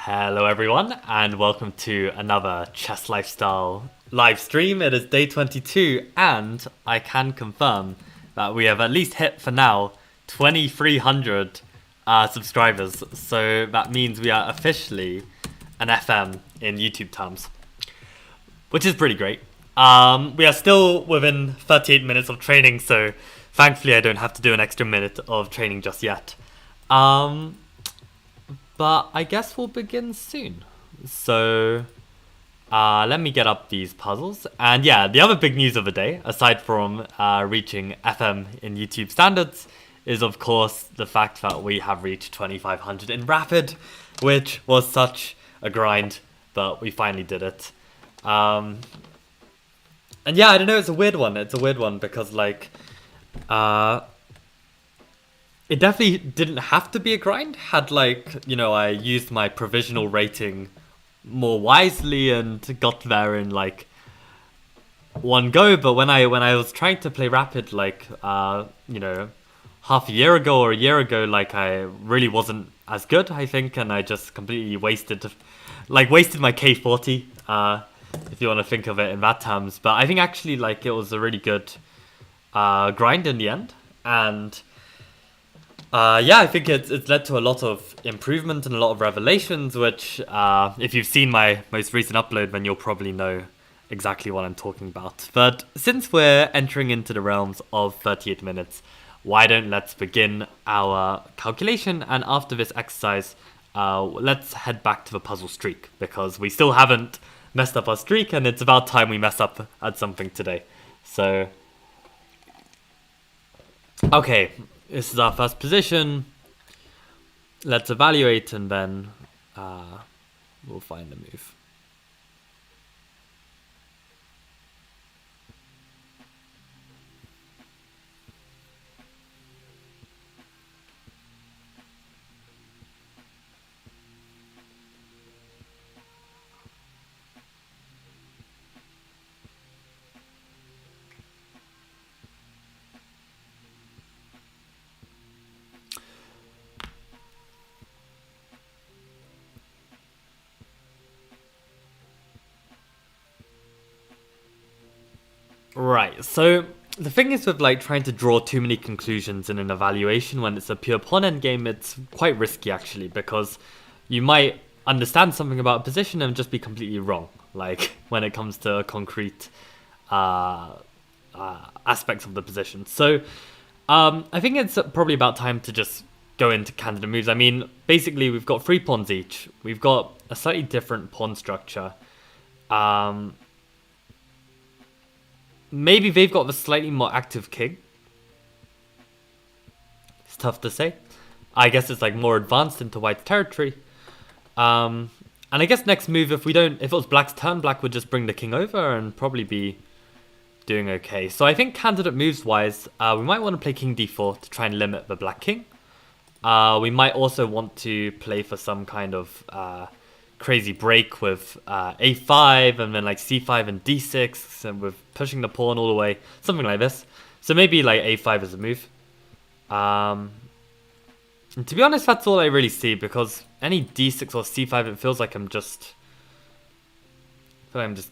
Hello everyone, and welcome to another Chess Lifestyle live stream. It is day 22, and I can confirm that we have at least hit, for now, 2,300 subscribers. So that means we are officially an FM in YouTube terms, which is pretty great. We are still within 38 minutes of training, so thankfully I don't have to do an extra minute of training just yet. But I guess we'll begin soon. So let me get up these puzzles. And yeah, the other big news of the day, aside from reaching FM in YouTube standards, is of course the fact that we have reached 2,500 in Rapid, which was such a grind, but we finally did it. And yeah, I don't know, it's a weird one. It's a weird one because like... it definitely didn't have to be a grind had, like, you know, I used my provisional rating more wisely and got there in, like, one go. But when I was trying to play Rapid, like, you know, half a year ago or a year ago, like, I really wasn't as good, I think, and I just completely wasted my K40, if you want to think of it in that terms. But I think actually, like, it was a really good grind in the end, and... yeah, I think it's led to a lot of improvement and a lot of revelations, which, if you've seen my most recent upload, then you'll probably know exactly what I'm talking about. But since we're entering into the realms of 38 minutes, why don't let's begin our calculation, and after this exercise, let's head back to the puzzle streak, because we still haven't messed up our streak, and it's about time we mess up at something today. So, okay. This is our first position. Let's evaluate, and then we'll find the move. Right, so the thing is with like trying to draw too many conclusions in an evaluation when it's a pure pawn endgame, it's quite risky actually, because you might understand something about a position and just be completely wrong, like when it comes to concrete aspects of the position. So I think it's probably about time to just go into candidate moves. I mean, basically we've got 3 pawns each. We've got a slightly different pawn structure. Maybe they've got the slightly more active king. It's tough to say. I guess it's like more advanced into white's territory. And I guess next move, if it was black's turn, black would just bring the king over and probably be doing okay. So I think candidate moves wise, we might want to play king d4 to try and limit the black king. We might also want to play for some kind of crazy break with a5 and then like c5 and d6, and with pushing the pawn all the way, something like this. So maybe like a5 is a move. And to be honest, that's all I really see, because any d6 or c5, it feels like I'm just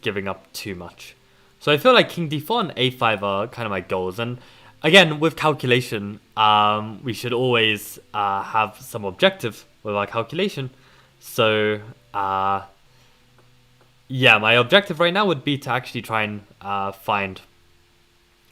giving up too much. So I feel like king d4 and a5 are kind of my goals. And again, with calculation, we should always have some objective with our calculation. So yeah, my objective right now would be to actually try and find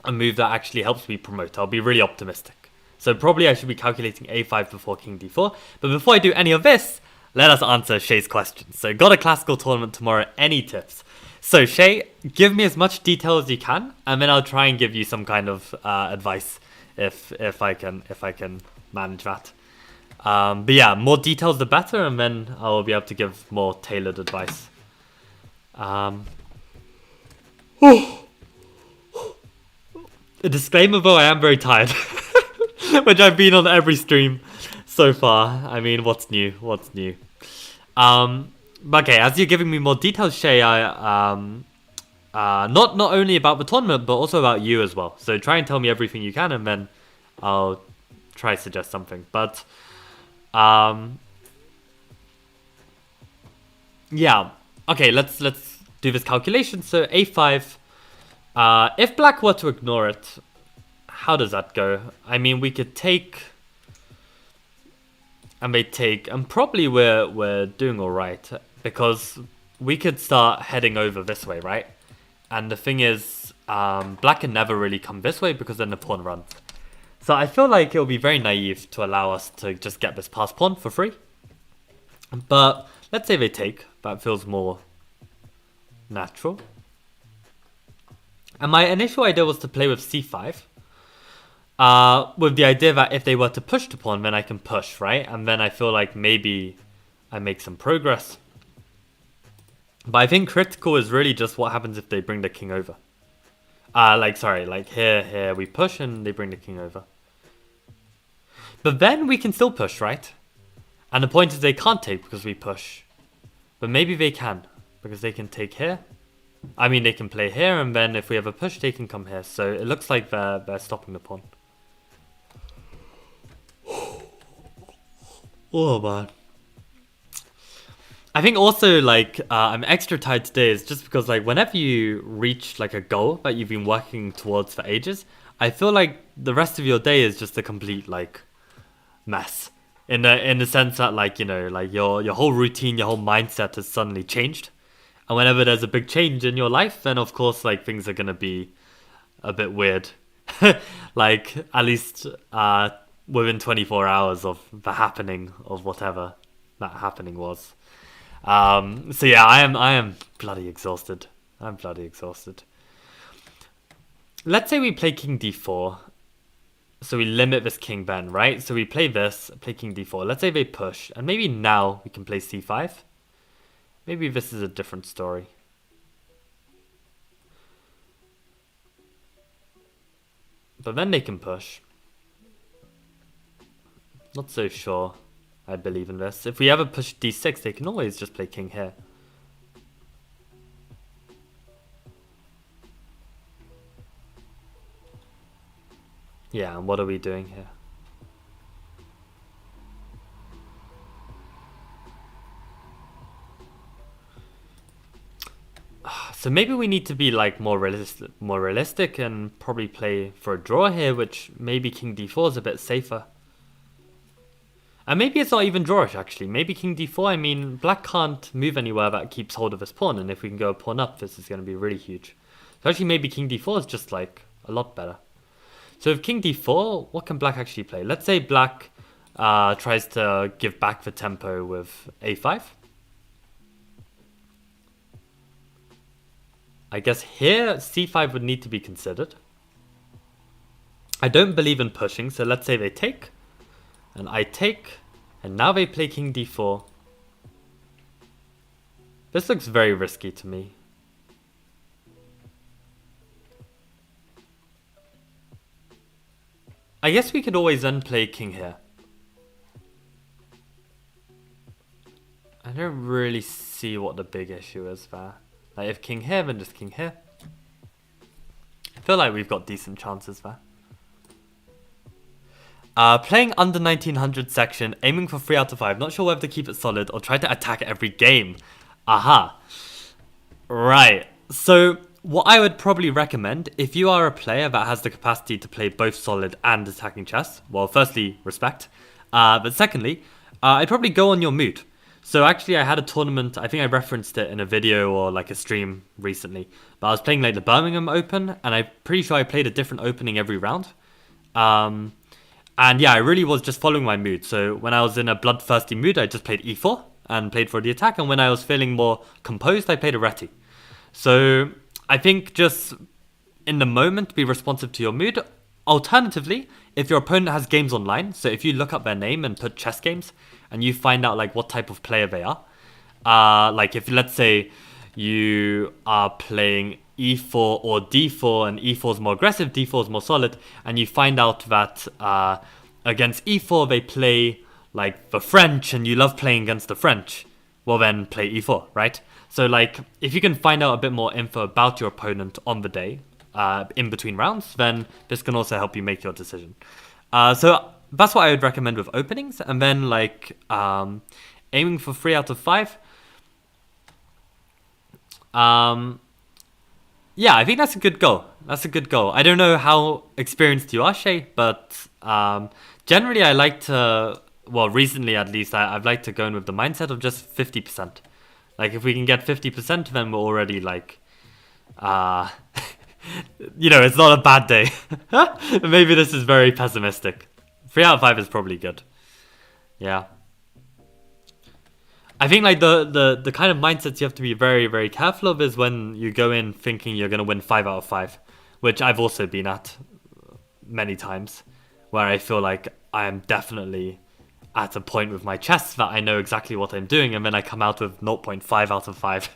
a move that actually helps me promote. I'll be really optimistic. So probably I should be calculating a5 before king d4. But before I do any of this, let us answer Shay's questions. So got a classical tournament tomorrow, any tips? So Shay, give me as much detail as you can, and then I'll try and give you some kind of advice if I can manage that. But yeah, more details the better, and then I'll be able to give more tailored advice. A disclaimer though, I am very tired. Which I've been on every stream so far. I mean, what's new? What's new? But okay, as you're giving me more details, Shay, not only about the tournament, but also about you as well. So try and tell me everything you can, and then I'll try to suggest something. But yeah, okay, let's do this calculation. So a5. If black were to ignore it, how does that go? I mean, we could take, and they take, and probably we're doing all right because we could start heading over this way, right? And the thing is, black can never really come this way because then the pawn runs. So I feel like it would be very naive to allow us to just get this passed pawn for free. But let's say they take. That feels more natural. And my initial idea was to play with c5. With the idea that if they were to push the pawn, then I can push, right? And then I feel like maybe I make some progress. But I think critical is really just what happens if they bring the king over. Like here we push and they bring the king over. But then we can still push, right? And the point is they can't take because we push. But maybe they can, because they can take here. I mean, they can play here, and then if we have a push, they can come here. So it looks like they're stopping the pawn. Oh, man. I think also, like, I'm extra tired today is just because, like, whenever you reach, like, a goal that you've been working towards for ages, I feel like the rest of your day is just a complete, like, mess. In the sense that, like, you know, like, your whole routine, your whole mindset has suddenly changed. And whenever there's a big change in your life, then, of course, like, things are going to be a bit weird. Like, at least within 24 hours of the happening of whatever that happening was. So yeah, I am bloody exhausted. I'm bloody exhausted. Let's say we play king d4. So we limit this king then, right? So we play this, play king d4. Let's say they push. And maybe now we can play c5. Maybe this is a different story. But then they can push. Not so sure I believe in this. If we ever push d6, they can always just play king here. Yeah, and what are we doing here? So maybe we need to be like more realistic and probably play for a draw here, which maybe king d4 is a bit safer. And maybe it's not even drawish actually. Maybe king d4, I mean, black can't move anywhere that keeps hold of his pawn, and if we can go a pawn up, this is going to be really huge. So actually maybe king d4 is just like a lot better. So if king d4, what can black actually play? Let's say black tries to give back the tempo with a5. I guess here c5 would need to be considered. I don't believe in pushing, so let's say they take. And I take, and now they play king d4. This looks very risky to me. I guess we could always then play king here. I don't really see what the big issue is there. Like if king here, then just king here. I feel like we've got decent chances there. Playing under 1900 section, aiming for 3 out of 5. Not sure whether to keep it solid or try to attack every game. Aha. Right. So what I would probably recommend, if you are a player that has the capacity to play both solid and attacking chess, well, firstly, respect. But secondly, I'd probably go on your mood. So actually I had a tournament, I think I referenced it in a video or like a stream recently. But I was playing like the Birmingham Open, and I'm pretty sure I played a different opening every round. And yeah, I really was just following my mood. So when I was in a bloodthirsty mood, I just played e4 and played for the attack. And when I was feeling more composed, I played a Reti. So I think just in the moment, be responsive to your mood. Alternatively, if your opponent has games online, so if you look up their name and put chess games, and you find out like what type of player they are. Like if let's say you are playing e4 or d4, and e4 is more aggressive, d4 is more solid, and you find out that against e4 they play like the French, and you love playing against the French, well then play e4, right? So like, if you can find out a bit more info about your opponent on the day, in between rounds, then this can also help you make your decision. So that's what I would recommend with openings, and then like aiming for 3 out of 5. Yeah, I think that's a good goal. That's a good goal. I don't know how experienced you are, Shay, but generally I like to, well, recently at least, I've liked to go in with the mindset of just 50%. Like, if we can get 50%, then we're already like, it's not a bad day. Maybe this is very pessimistic. 3 out of 5 is probably good. Yeah. I think like the kind of mindsets you have to be very, very careful of is when you go in thinking you're going to win 5 out of 5, which I've also been at many times, where I feel like I am definitely at a point with my chess that I know exactly what I'm doing, and then I come out with 0.5 out of 5,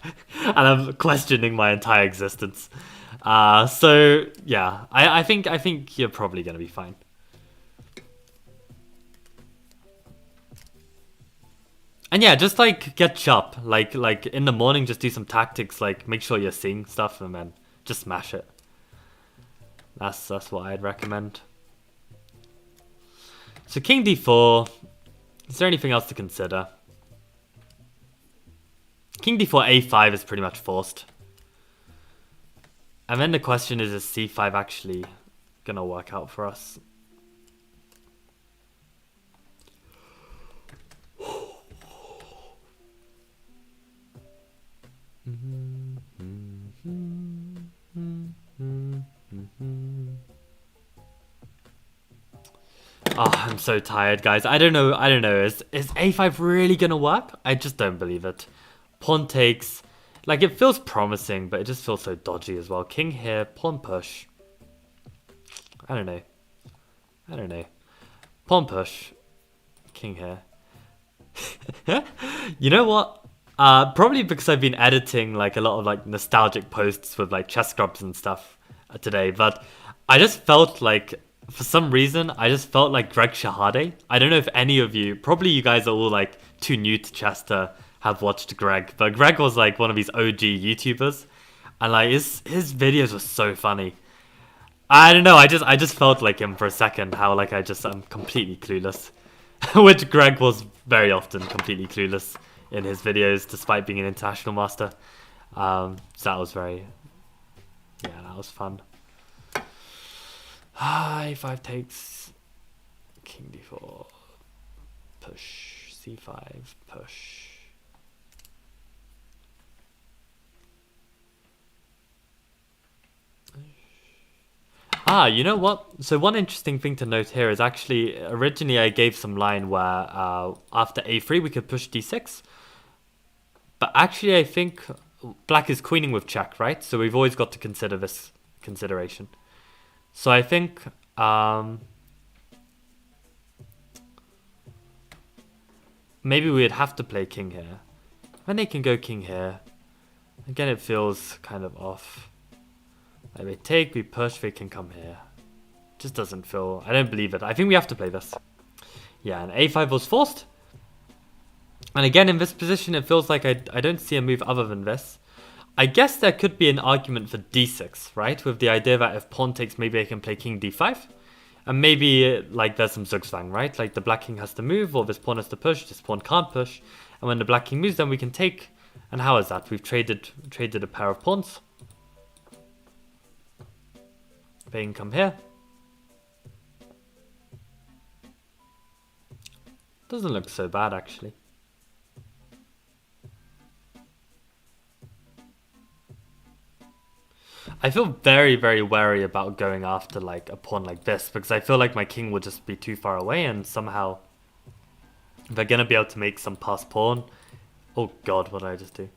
and I'm questioning my entire existence. So yeah, I think you're probably going to be fine. And yeah, just like get sharp. Like in the morning, just do some tactics. Like make sure you're seeing stuff, and then just smash it. That's what I'd recommend. So King D4. Is there anything else to consider? King D4 A5 is pretty much forced. And then the question is C5 actually gonna work out for us? Oh, I'm so tired, guys. I don't know. Is A5 really gonna work? I just don't believe it. Pawn takes. Like, it feels promising, but it just feels so dodgy as well. King here, pawn push. I don't know. Pawn push. King here. You know what? Probably because I've been editing like a lot of like nostalgic posts with like chess scrubs and stuff today, but I just felt like, for some reason, I just felt like Greg Shahade. I don't know if any of you, probably you guys are all like too new to chess to have watched Greg, but Greg was like one of these OG YouTubers, and like his videos were so funny. I don't know, I just felt like him for a second, how like I'm completely clueless. Which Greg was very often completely clueless in his videos, despite being an international master. So that was that was fun. A5 takes, King D4, push, C5, push. You know what? So one interesting thing to note here is actually, originally I gave some line where after A3 we could push D6. But actually I think black is queening with check, right? So we've always got to consider this consideration. So I think maybe we'd have to play king here. When they can go king here, again it feels kind of off. Like we take, we push, they can come here. Just doesn't feel, I don't believe it. I think we have to play this. Yeah, and A5 was forced. And again, in this position, it feels like I don't see a move other than this. I guess there could be an argument for D6, right? With the idea that if pawn takes, maybe I can play king D5. And maybe, like, there's some zugzwang, right? Like, the black king has to move, or this pawn has to push, this pawn can't push. And when the black king moves, then we can take. And how is that? We've traded a pair of pawns. They can come here. Doesn't look so bad, actually. I feel very, very wary about going after like a pawn like this, because I feel like my king would just be too far away, and somehow they're gonna be able to make some pass pawn. Oh god, what did I just do?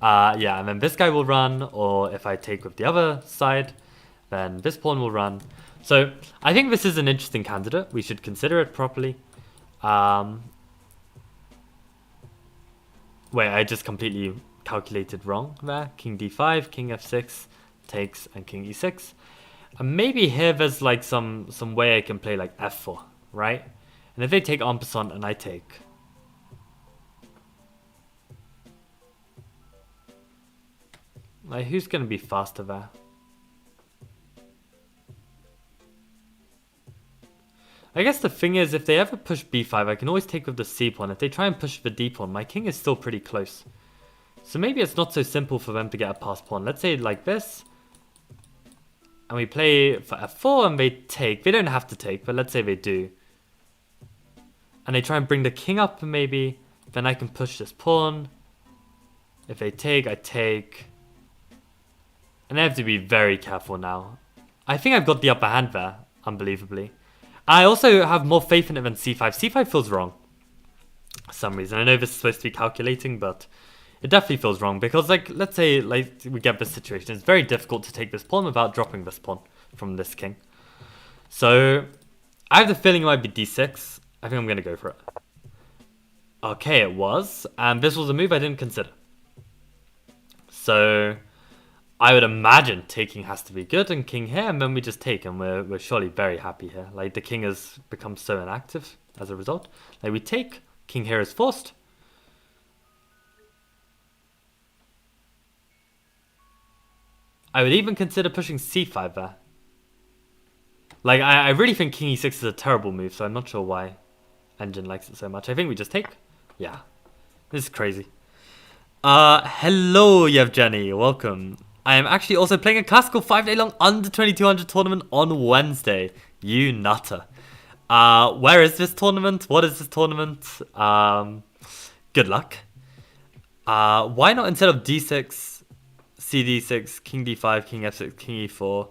Yeah, and then this guy will run, or if I take with the other side, then this pawn will run. So I think this is an interesting candidate. We should consider it properly. Wait, I just completely calculated wrong there. King d5, king f6. takes, and king e6. And maybe here there's like some way I can play like f4, right? And if they take en passant and I take, like who's gonna be faster there? I guess the thing is, if they ever push b5, I can always take with the c pawn. If they try and push the d pawn, my king is still pretty close. So maybe it's not so simple for them to get a passed pawn. Let's say like this. And we play for f4 and they take. They don't have to take, but let's say they do. And they try and bring the king up maybe. Then I can push this pawn. If they take, I take. And I have to be very careful now. I think I've got the upper hand there, unbelievably. I also have more faith in it than c5. c5 feels wrong for some reason. I know this is supposed to be calculating, but it definitely feels wrong. Because, like, let's say like we get this situation. It's very difficult to take this pawn without dropping this pawn from this king. So, I have the feeling it might be d6. I think I'm going to go for it. Okay, it was. And this was a move I didn't consider. So, I would imagine taking has to be good, and king here, and then we just take, and we're surely very happy here. Like, the king has become so inactive as a result. Like, we take, king here is forced. I would even consider pushing c5 there. Like, I really think king e6 is a terrible move, so I'm not sure why Engine likes it so much. I think we just take. Yeah. This is crazy. Hello, Yevgeny. Welcome. I am actually also playing a classical 5-day long under 2200 tournament on Wednesday. You nutter. Where is this tournament? What is this tournament? Good luck. Why not instead of d6, cd6, king d5, king f6, king e4,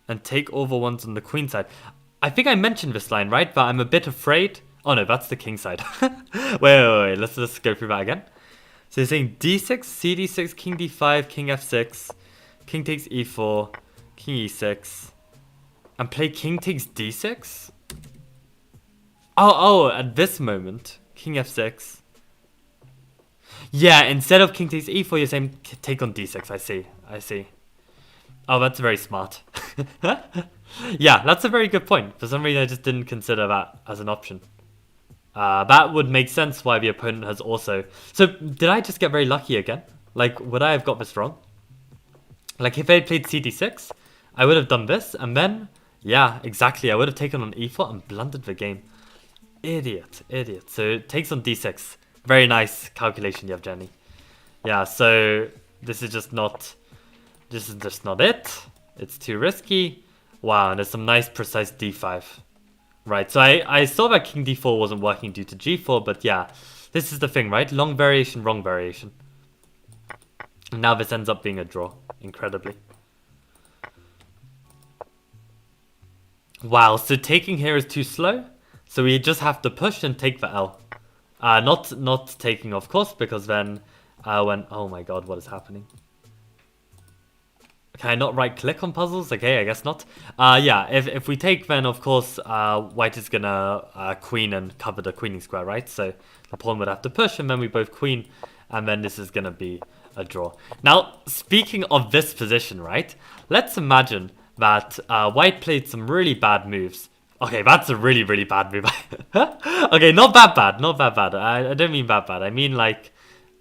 and take all the ones on the queen side? I think I mentioned this line, right? But I'm a bit afraid. Oh no, that's the king side. wait. Let's go through that again. So you're saying d6, cd6, king d5, king f6, king takes e4, king e6, and play king takes d6? Oh, at this moment, king f6. Yeah, instead of king takes e4, you're saying take on d6. I see. Oh, that's very smart. Yeah, that's a very good point. For some reason, I just didn't consider that as an option. That would make sense why the opponent has also... So, did I just get very lucky again? Like, would I have got this wrong? Like, if I had played cd6, I would have done this, and then... Yeah, exactly. I would have taken on e4 and blundered the game. Idiot. So, it takes on d6. Very nice calculation, Yevgeny. Yeah, so... This is just not it. It's too risky. Wow, and there's some nice precise d5. Right, so I saw that king d4 wasn't working due to g4, but yeah, this is the thing, right? Long variation, wrong variation. And now this ends up being a draw, incredibly. Wow, so taking here is too slow, so we just have to push and take the L. Not taking, of course, because then oh my god, what is happening? Can I not right-click on puzzles? Okay, I guess not. Yeah, if we take, then of course white is gonna queen and cover the queening square, right? So the pawn would have to push, and then we both queen, and then this is gonna be a draw. Now, speaking of this position, right? Let's imagine that white played some really bad moves. Okay, that's a really, really bad move. Okay, not that bad. I don't mean that bad. I mean like,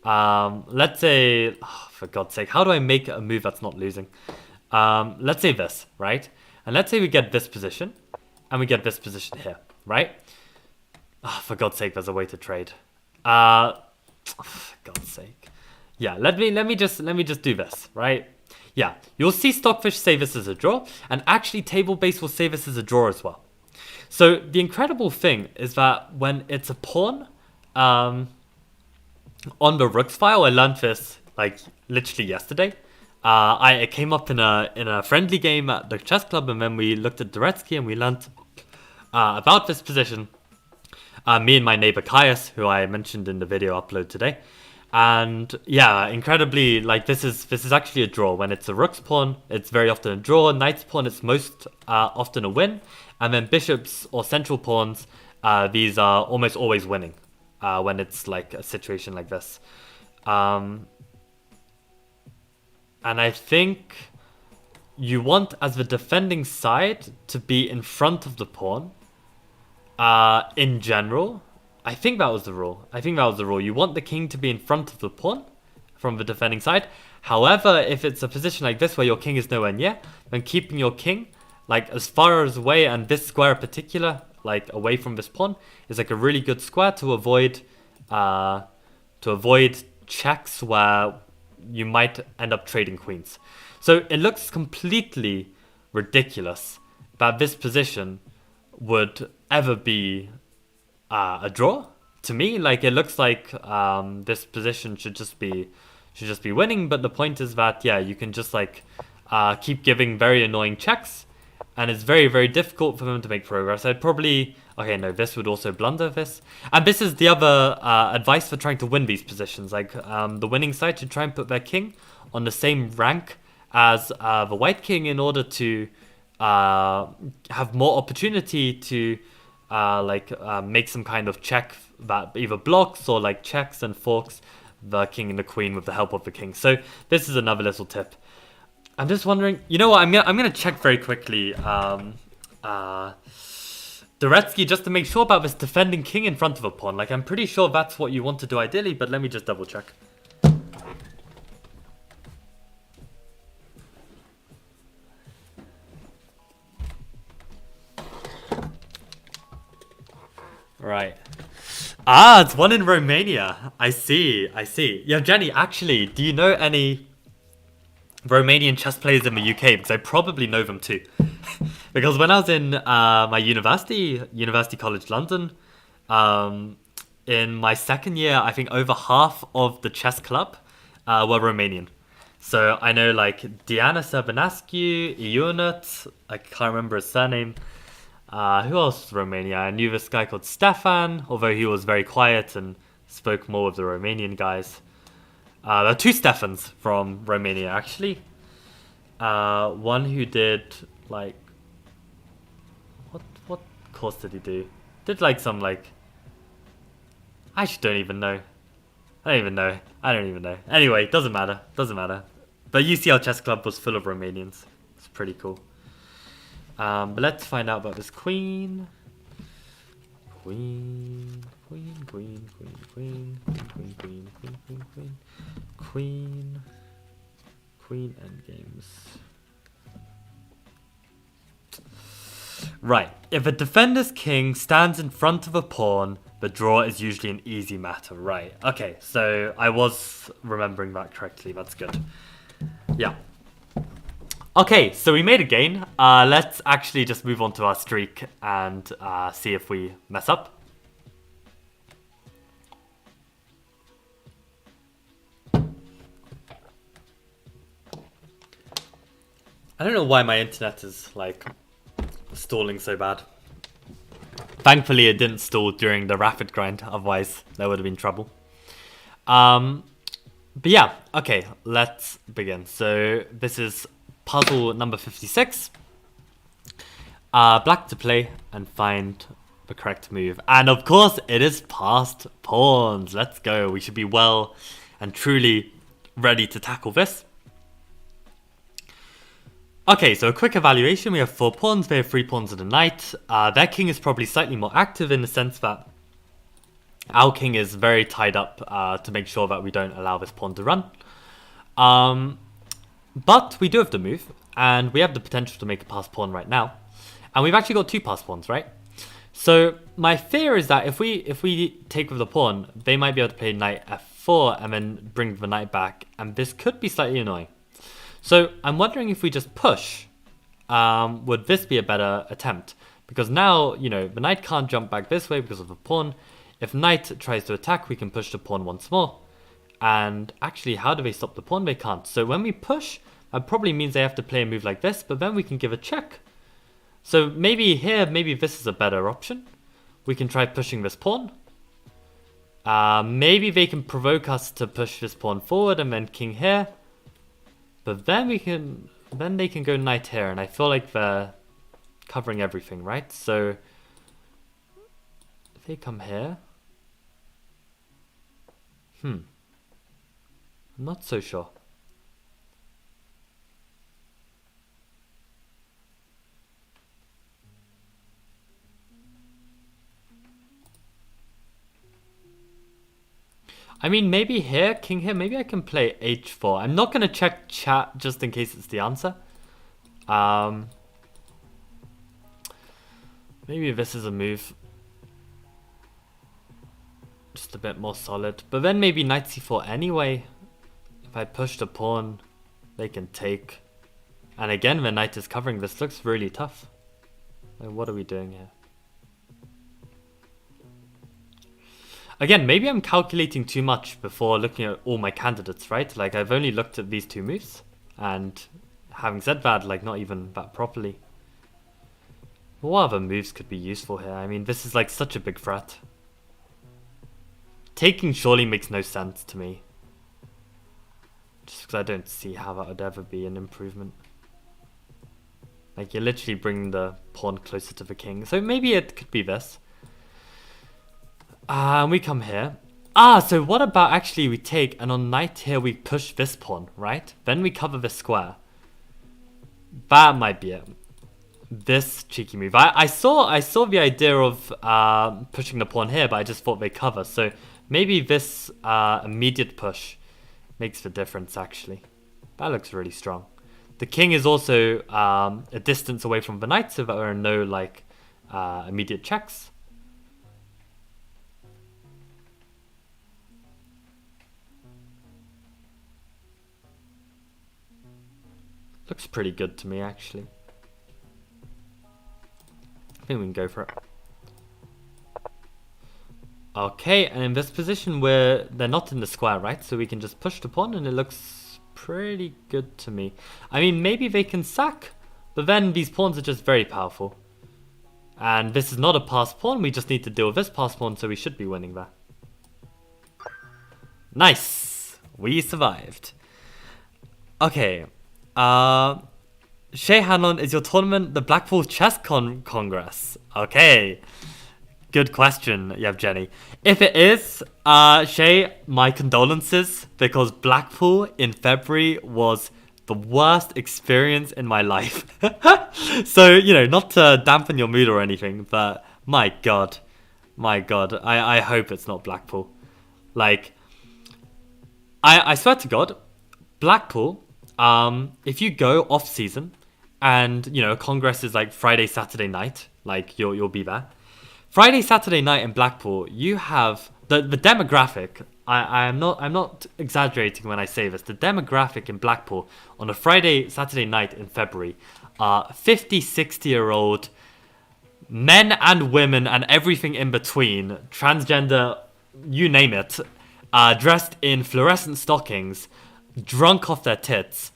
let's say, oh, for God's sake, how do I make a move that's not losing? Let's say this, right? And let's say we get this position, and we get this position here, right? Oh, for God's sake, there's a way to trade. For God's sake. Yeah, let me just do this, right? Yeah, you'll see Stockfish say this as a draw, and actually Table Base will say this as a draw as well. So the incredible thing is that when it's a pawn, on the Rooks file, I learned this like literally yesterday. It came up in a friendly game at the chess club, and then we looked at Dvoretsky and we learned about this position. Me and my neighbor Caius, who I mentioned in the video upload today. And yeah, incredibly, like this is actually a draw. When it's a rook's pawn, it's very often a draw. Knight's pawn, it's most often a win. And then bishops or central pawns, these are almost always winning when it's like a situation like this. And And I think you want, as the defending side, to be in front of the pawn. In general, I think that was the rule. You want the king to be in front of the pawn from the defending side. However, if it's a position like this where your king is nowhere near, then keeping your king like as far as away, and this square in particular, like away from this pawn, is like a really good square to avoid checks where you might end up trading queens. So it looks completely ridiculous that this position would ever be a draw to me. Like, it looks like this position should just be winning, but the point is that, yeah, you can just like keep giving very annoying checks, and it's very, very difficult for them to make progress. I'd probably... Okay, no, this would also blunder this. And this is the other advice for trying to win these positions. Like, the winning side should try and put their king on the same rank as the white king in order to have more opportunity to make some kind of check that either blocks or like checks and forks the king and the queen with the help of the king. So this is another little tip. I'm just wondering, you know what, I'm gonna check very quickly Dvoretsky, just to make sure about this defending king in front of a pawn. Like, I'm pretty sure that's what you want to do ideally, but let me just double check. Right. Ah, it's one in Romania. I see. Yeah, Jenny, actually, do you know any Romanian chess players in the UK? Because I probably know them too. Because when I was in my University College London, in my second year, I think over half of the chess club were Romanian. So I know like Diana Sărbănescu, Ionut, I can't remember his surname. Who else was Romania? I knew this guy called Stefan, although he was very quiet and spoke more with the Romanian guys. There are two Stefans from Romania, actually. One who did, like... What course did he do? Did, like, some, like... I actually don't even know. I don't even know. Anyway, doesn't matter. But UCL Chess Club was full of Romanians. It's pretty cool. But let's find out about this queen. Queen endgames. Right. If a defender's king stands in front of a pawn, the draw is usually an easy matter. Right. Okay, so I was remembering that correctly. That's good. Yeah. Okay, so we made a gain. Let's actually just move on to our streak and see if we mess up. I don't know why my internet is, like, stalling so bad. Thankfully, it didn't stall during the rapid grind. Otherwise, there would have been trouble. But yeah, okay, let's begin. So this is puzzle number 56. Black to play and find the correct move. And of course, it is passed pawns. Let's go. We should be well and truly ready to tackle this. Okay, so a quick evaluation. We have 4 pawns, they have 3 pawns and a knight. Their king is probably slightly more active in the sense that our king is very tied up to make sure that we don't allow this pawn to run. But we do have the move, and we have the potential to make a pass pawn right now. And we've actually got 2 pass pawns, right? So my fear is that if we take with the pawn, they might be able to play knight f4 and then bring the knight back, and this could be slightly annoying. So I'm wondering if we just push, would this be a better attempt? Because now, you know, the knight can't jump back this way because of the pawn. If knight tries to attack, we can push the pawn once more. And actually, how do they stop the pawn? They can't. So when we push, that probably means they have to play a move like this, but then we can give a check. So maybe here, maybe this is a better option. We can try pushing this pawn. Maybe they can provoke us to push this pawn forward and then king here. But then they can go knight here, and I feel like they're covering everything, right? So if they come here, I'm not so sure. I mean, maybe here, king here, maybe I can play h4. I'm not going to check chat just in case it's the answer. Maybe this is a move. Just a bit more solid. But then maybe knight c4 anyway. If I push the pawn, they can take. And again, the knight is covering. This looks really tough. Like, what are we doing here? Again, maybe I'm calculating too much before looking at all my candidates, right? Like, I've only looked at these two moves. And having said that, like, not even that properly. What other moves could be useful here? I mean, this is like such a big threat. Taking surely makes no sense to me. Just because I don't see how that would ever be an improvement. Like, you're literally bringing the pawn closer to the king. So maybe it could be this. And we come here. So what about actually we take, and on knight here we push this pawn, right? Then we cover this square. That might be it. This cheeky move. I saw the idea of pushing the pawn here, but I just thought they cover. So maybe this immediate push makes the difference, actually. That looks really strong. The king is also a distance away from the knight, so there are no like immediate checks. Looks pretty good to me, actually. I think we can go for it. Okay, and in this position where they're not in the square, right? So we can just push the pawn and it looks pretty good to me. I mean, maybe they can sack, but then these pawns are just very powerful. And this is not a passed pawn, we just need to deal with this passed pawn, so we should be winning there. Nice! We survived. Okay. Shay Hanlon, is your tournament the Blackpool Chess Congress? Okay. Good question, Yevgeny. If it is, Shay, my condolences, because Blackpool in February was the worst experience in my life. So, you know, not to dampen your mood or anything, but my God, I hope it's not Blackpool. Like, I swear to God, Blackpool, if you go off season and, you know, Congress is like Friday, Saturday night, like you'll be there. Friday, Saturday night in Blackpool, you have the demographic. I'm not exaggerating when I say this. The demographic in Blackpool on a Friday, Saturday night in February are 50, 60-year-old men and women and everything in between, transgender, you name it, dressed in fluorescent stockings, drunk off their tits,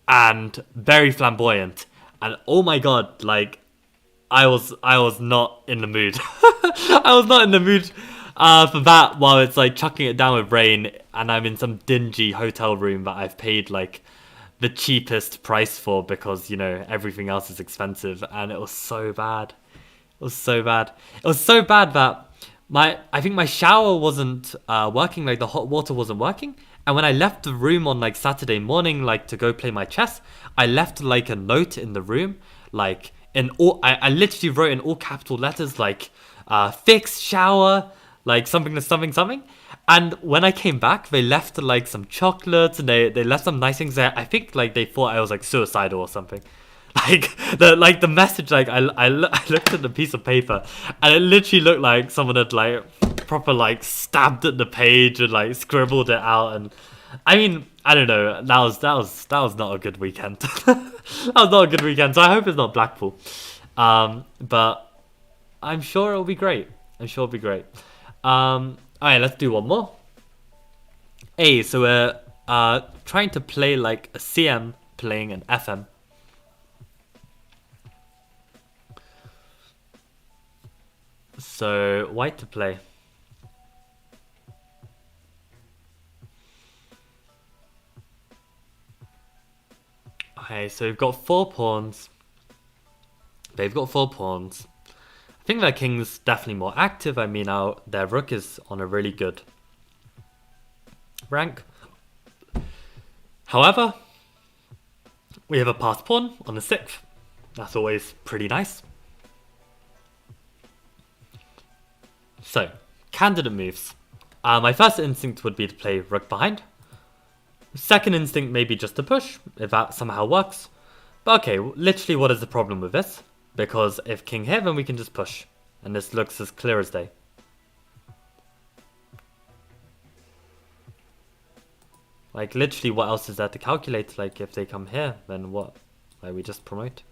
and very flamboyant. And oh my God, like, I was not in the mood. I was not in the mood for that while it's like chucking it down with rain and I'm in some dingy hotel room that I've paid like the cheapest price for because, you know, everything else is expensive, and it was so bad. It was so bad. It was so bad that I think my shower wasn't working, like the hot water wasn't working. And when I left the room on like Saturday morning, like to go play my chess, I left like a note in the room, like I literally wrote in all capital letters, like fix shower, like something. And when I came back, they left like some chocolates and they left some nice things there. I think like they thought I was like suicidal or something. Like the message, like I looked at the piece of paper and it literally looked like someone had like proper like stabbed at the page and like scribbled it out. And I mean, I don't know, that was not a good weekend. That was not a good weekend, so I hope it's not Blackpool. But I'm sure it'll be great. Alright, let's do one more. Hey, so we're trying to play like a CM playing an FM. So, white to play. Okay, so we've got 4 pawns. They've got 4 pawns. I think their king's definitely more active. I mean, their rook is on a really good rank. However, we have a passed pawn on the 6th. That's always pretty nice. So, candidate moves. My first instinct would be to play rook behind. Second instinct maybe just to push, if that somehow works. But okay, literally what is the problem with this? Because if king here, then we can just push. And this looks as clear as day. Like, literally, what else is there to calculate? Like, if they come here, then what? Like, we just promote.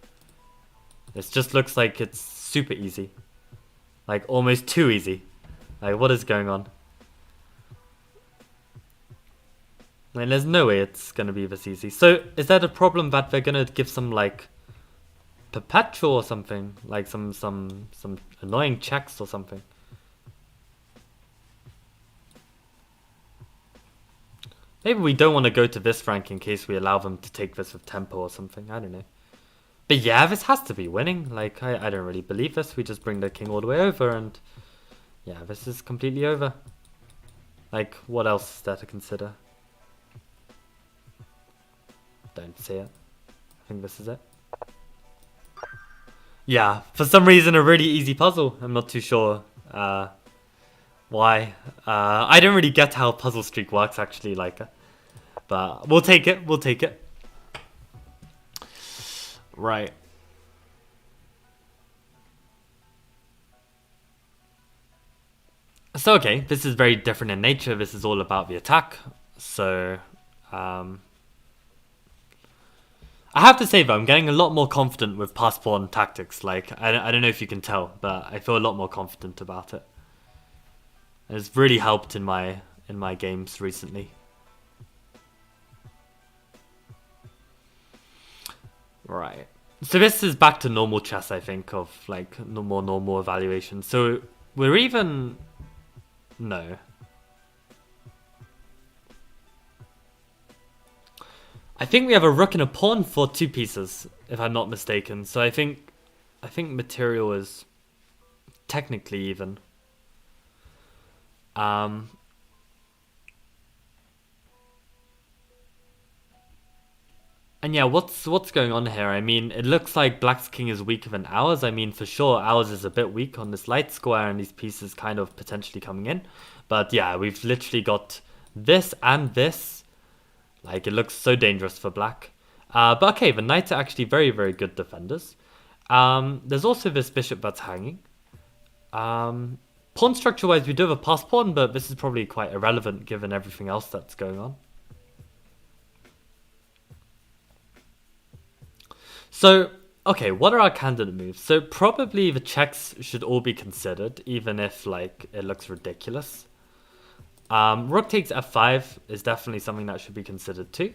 This just looks like it's super easy. Like, almost too easy. Like, what is going on? And there's no way it's gonna be this easy. So, is that a problem that they're gonna give some, like, perpetual or something? Like, some annoying checks or something? Maybe we don't want to go to this rank in case we allow them to take this with tempo or something. I don't know. But yeah, this has to be winning. Like, I don't really believe this. We just bring the king all the way over and... yeah, this is completely over. Like, what else is there to consider? Don't see it. I think this is it. Yeah, for some reason a really easy puzzle. I'm not too sure why. I don't really get how Puzzle Streak works actually, like, but we'll take it. We'll take it. Right. So okay, this is very different in nature. This is all about the attack. So I have to say though, I'm getting a lot more confident with pass pawn tactics. Like, I don't know if you can tell, but I feel a lot more confident about it. It's really helped in my games recently. Right. So this is back to normal chess, I think, of like more normal evaluation. So we're even... no. I think we have a rook and a pawn for 2 pieces, if I'm not mistaken. So I think material is technically even. And yeah, what's going on here? I mean, it looks like Black's king is weaker than ours. I mean, for sure, ours is a bit weak on this light square and these pieces kind of potentially coming in. But yeah, we've literally got this and this. Like, it looks so dangerous for Black. But okay, the knights are actually very, very good defenders. There's also this bishop that's hanging. Pawn structure-wise, we do have a pass pawn, but this is probably quite irrelevant given everything else that's going on. So, okay, what are our candidate moves? So probably the checks should all be considered, even if, like, it looks ridiculous. Rook takes f5 is definitely something that should be considered too.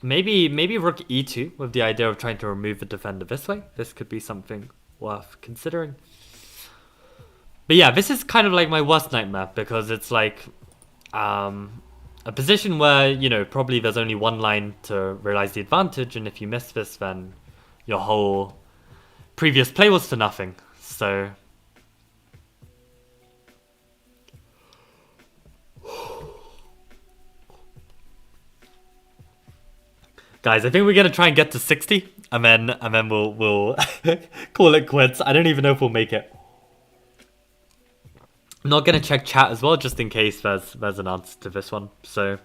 Maybe rook e2 with the idea of trying to remove the defender this way. This could be something worth considering. But yeah, this is kind of like my worst nightmare because it's like a position where, you know, probably there's only one line to realize the advantage, and if you miss this, then your whole previous play was for nothing. So guys, I think we're gonna try and get to 60, and then we'll call it quits. I don't even know if we'll make it. I'm not gonna check chat as well, just in case there's an answer to this one. So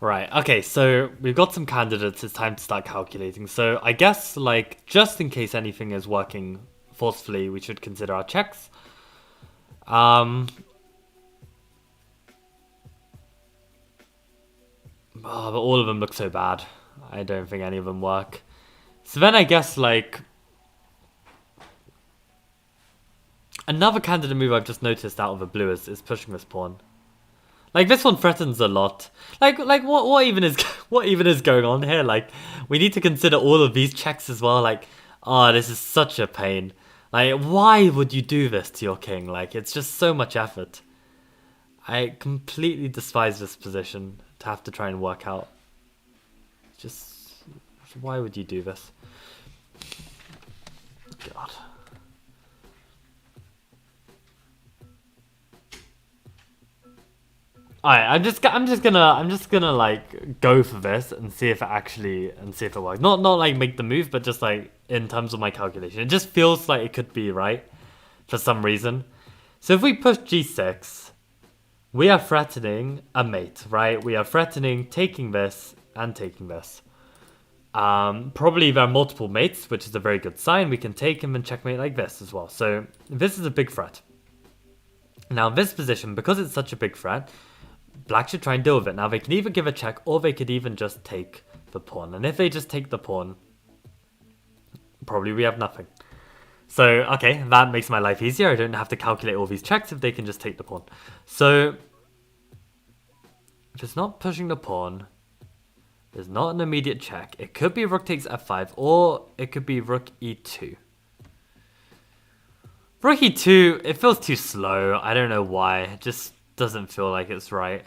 Right, okay, so we've got some candidates, it's time to start calculating. So I guess, like, just in case anything is working forcefully, we should consider our checks. Oh, but all of them look so bad. I don't think any of them work. So then I guess, like, another candidate move I've just noticed out of the blue is pushing this pawn. Like, this one threatens a lot. Like what even is what even is going on here? Like, we need to consider all of these checks as well. Like, oh, this is such a pain. Like, why would you do this to your king? Like, it's just so much effort. I completely despise this position to have to try and work out. Just, why would you do this? God. Alright, I'm just gonna like go for this and see if it works. Not like make the move, but just like in terms of my calculation. It just feels like it could be right for some reason. So if we push g6, we are threatening a mate, right? We are threatening taking this and taking this. Probably there are multiple mates, which is a very good sign. We can take him and checkmate like this as well. So this is a big threat. Now this position, because it's such a big threat, Black should try and deal with it. Now they can either give a check or they could even just take the pawn. And if they just take the pawn, probably we have nothing. So, okay, that makes my life easier. I don't have to calculate all these checks if they can just take the pawn. So, if it's not pushing the pawn, there's not an immediate check. It could be rook takes f5 or it could be rook e2. Rook e2, it feels too slow. I don't know why. It just doesn't feel like it's right.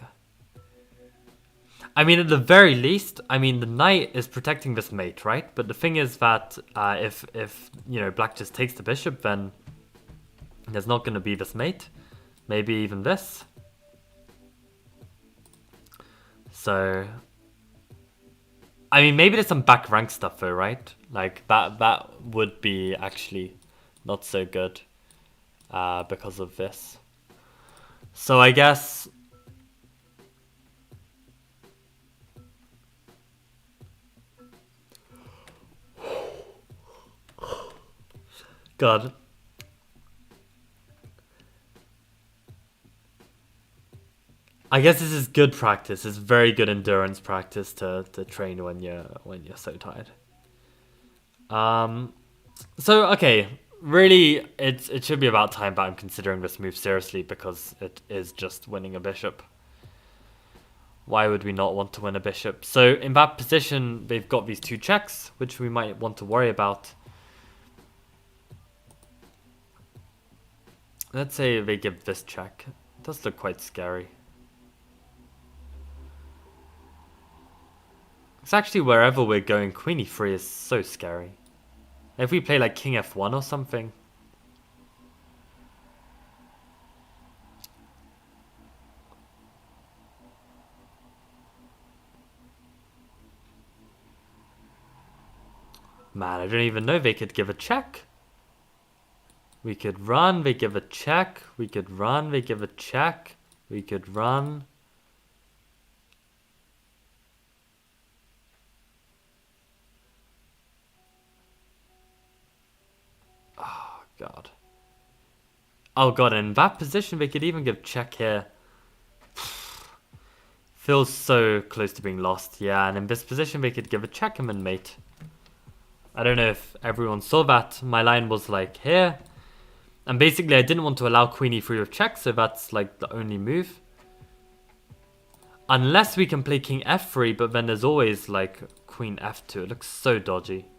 I mean, at the very least, I mean, the knight is protecting this mate, right? But the thing is that if you know, Black just takes the bishop, then there's not going to be this mate. Maybe even this. So, I mean, maybe there's some back rank stuff though, right? Like, that would be actually not so good because of this. So I guess... God. I guess this is good practice. It's very good endurance practice to train when you're so tired. So okay, really it should be about time, but I'm considering this move seriously because it is just winning a bishop. Why would we not want to win a bishop? So in that position, they've got these two checks, which we might want to worry about. Let's say they give this check. It does look quite scary. It's actually wherever we're going, queen e3 is so scary. If we play like king f1 or something. Man, I don't even know. They could give a check. We could run, they give a check. We could run, they give a check. We could run. Oh, God. Oh, God, in that position, they could even give check here. Feels so close to being lost. Yeah, and in this position, they could give a check him and mate. I don't know if everyone saw that. My line was like here. And basically, I didn't want to allow queen e3 with check, so that's like the only move. Unless we can play king f3, but then there's always like queen f2. It looks so dodgy.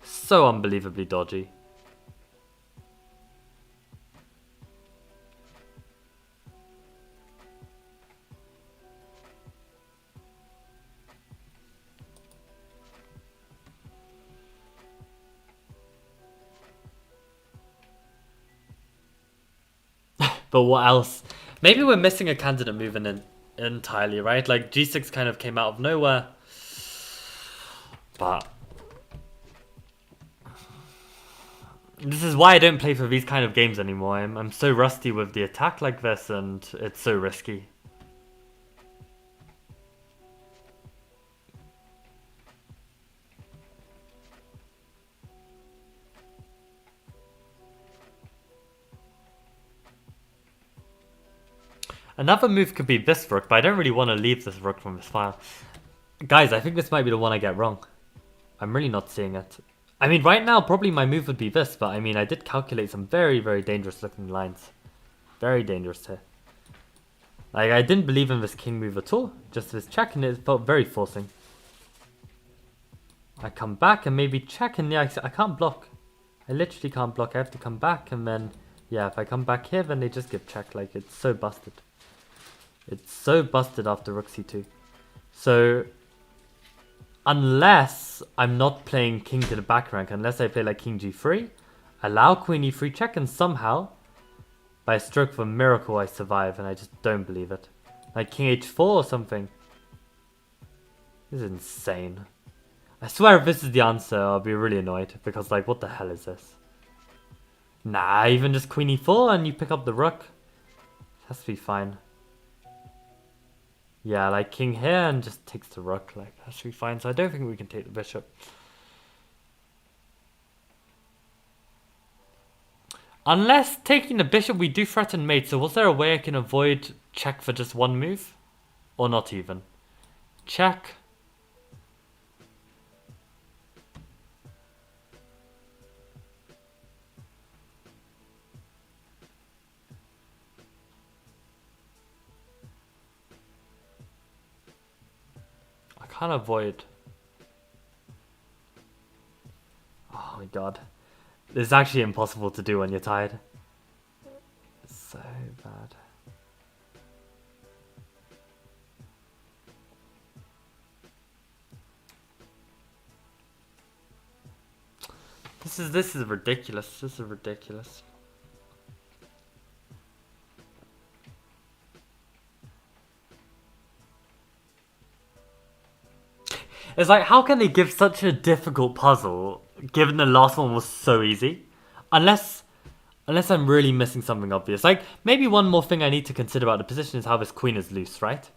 So unbelievably dodgy. But what else? Maybe we're missing a candidate move entirely, right? Like g6 kind of came out of nowhere. But this is why I don't play for these kind of games anymore. I'm so rusty with the attack like this and it's so risky. Another move could be this rook, but I don't really want to leave this rook from his file. Guys, I think this might be the one I get wrong. I'm really not seeing it. I mean, right now, probably my move would be this, but I mean, I did calculate some very, very dangerous looking lines. Very dangerous here. Like, I didn't believe in this king move at all. Just this check, and it felt very forcing. I come back and maybe check, and yeah, I can't block. I literally can't block. I have to come back, and then, yeah, if I come back here, then they just give check. Like, it's so busted. It's so busted after rook c2. So, unless I'm not playing king to the back rank, unless I play like king g3, allow queen e3 check, and somehow, by a stroke of a miracle, I survive, and I just don't believe it. Like king h4 or something. This is insane. I swear if this is the answer, I'll be really annoyed, because like, what the hell is this? Nah, even just queen e4 and you pick up the rook. It has to be fine. Yeah, like king here and just takes the rook, like, that should be fine. So I don't think we can take the bishop. Unless taking the bishop, we do threaten mate. So was there a way I can avoid check for just one move? Or not even? Check. I can't avoid. Oh my god. This is actually impossible to do when you're tired. It's so bad. This is ridiculous. This is ridiculous. It's like, how can they give such a difficult puzzle, given the last one was so easy? Unless I'm really missing something obvious. Like, maybe one more thing I need to consider about the position is how this queen is loose, right?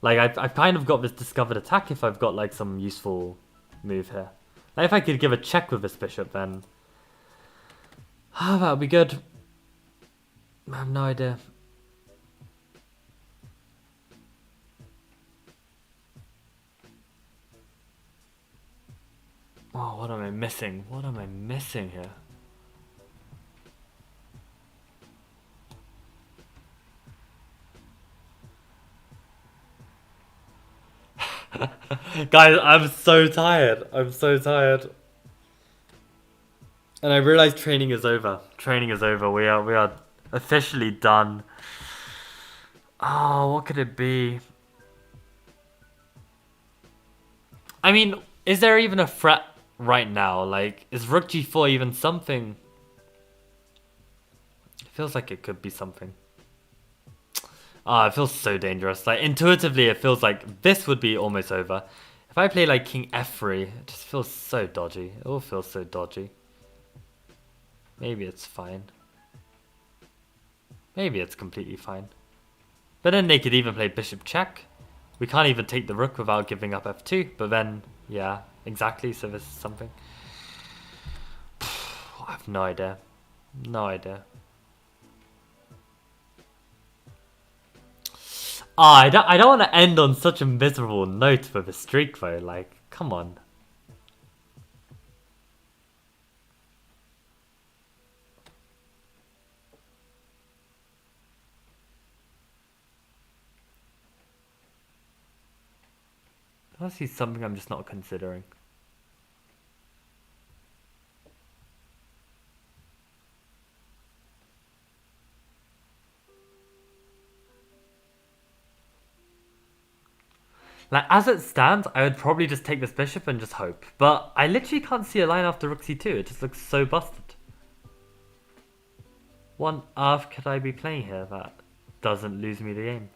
Like, I've kind of got this discovered attack if I've got, like, some useful move here. Like, if I could give a check with this bishop, then... Oh, that would be good. I have no idea. Oh, what am I missing? What am I missing here? Guys, I'm so tired. I'm so tired. And I realize training is over. Training is over. We are officially done. Oh, what could it be? I mean, is there even a threat right now? Like, is rook g4 even something? It feels like it could be something. Ah, it feels so dangerous. Like, intuitively, it feels like this would be almost over. If I play like king f3, it just feels so dodgy. It all feels so dodgy. Maybe it's fine. Maybe it's completely fine. But then they could even play bishop check. We can't even take the rook without giving up f2. But then, yeah, exactly. So this is something. I have no idea. No idea. I don't want to end on such a miserable note with a streak though. Like, come on. That's something I'm just not considering. Like, as it stands, I would probably just take this bishop and just hope. But I literally can't see a line after rook c2. It just looks so busted. What on earth could I be playing here that doesn't lose me the game?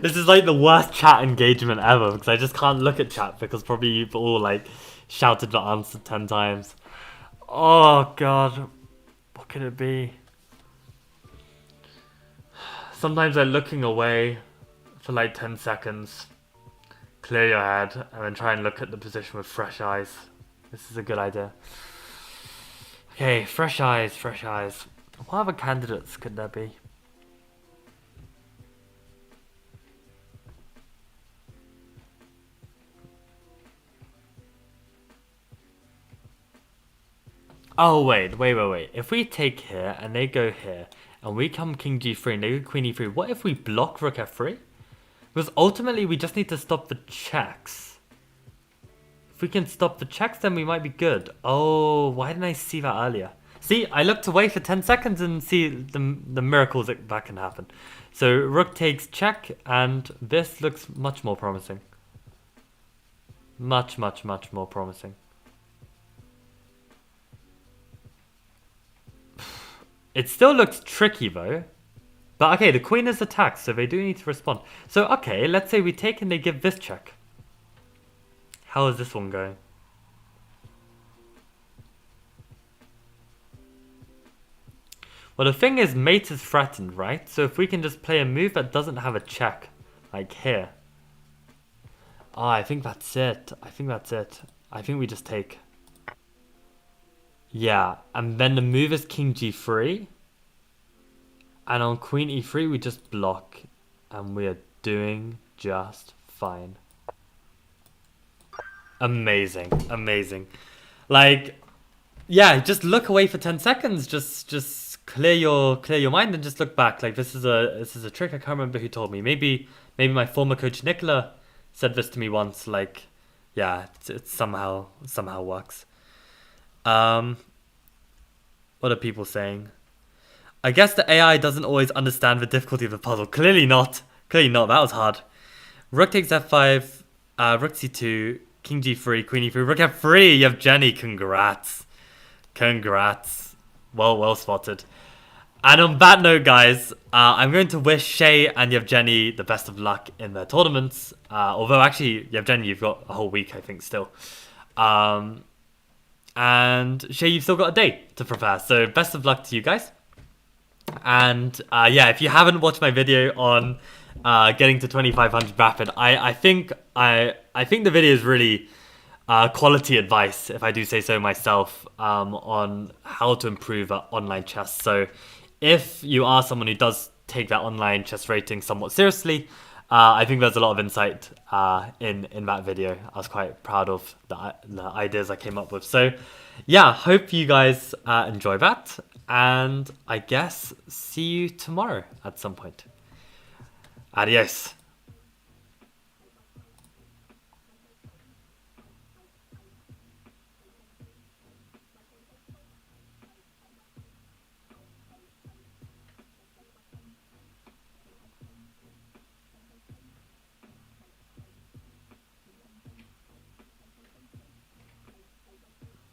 This is like the worst chat engagement ever because I just can't look at chat because probably you've all like shouted the answer 10 times. Oh god, what could it be? Sometimes I'm looking away for like 10 seconds. Clear your head and then try and look at the position with fresh eyes. This is a good idea. Okay, fresh eyes, fresh eyes. What other candidates could there be? Oh, wait. If we take here and they go here and we come king g3 and they go queen e3, what if we block rook f3? Because ultimately we just need to stop the checks. If we can stop the checks, then we might be good. Oh, why didn't I see that earlier? See, I looked away for 10 seconds and see the miracles that can happen. So rook takes check and this looks much more promising. Much more promising. It still looks tricky though. But okay, the queen is attacked, so they do need to respond. So okay, let's say we take and they give this check. How is this one going? Well, the thing is, mate is threatened, right? So if we can just play a move that doesn't have a check, like here. Oh, I think that's it. I think we just take. Yeah, and then the move is king g3. And on queen e3, we just block. And we are doing just fine. Amazing. Like, yeah, just look away for 10 seconds. Just clear your mind and just look back. Like, this is a trick. I can't remember who told me. Maybe my former coach Nicola said this to me once. Like, yeah, it somehow works. What are people saying? I guess the AI doesn't always understand the difficulty of the puzzle. Clearly not. That was hard. Rook takes f5, rook c2, king g3, queen e3, rook f3. Yevgeny, congrats. Well spotted. And on that note, guys, I'm going to wish Shay and Yevgeny the best of luck in their tournaments. Although, actually, Yevgeny, you've got a whole week, I think, still. And Shay, you've still got a day to prepare. So, best of luck to you guys. And yeah, if you haven't watched my video on getting to 2500 rapid, I think the video is really quality advice, if I do say so myself, on how to improve online chess. So if you are someone who does take that online chess rating somewhat seriously, I think there's a lot of insight in that video. I was quite proud of the ideas I came up with. So yeah, hope you guys enjoy that. And I guess see you tomorrow at some point. Adios.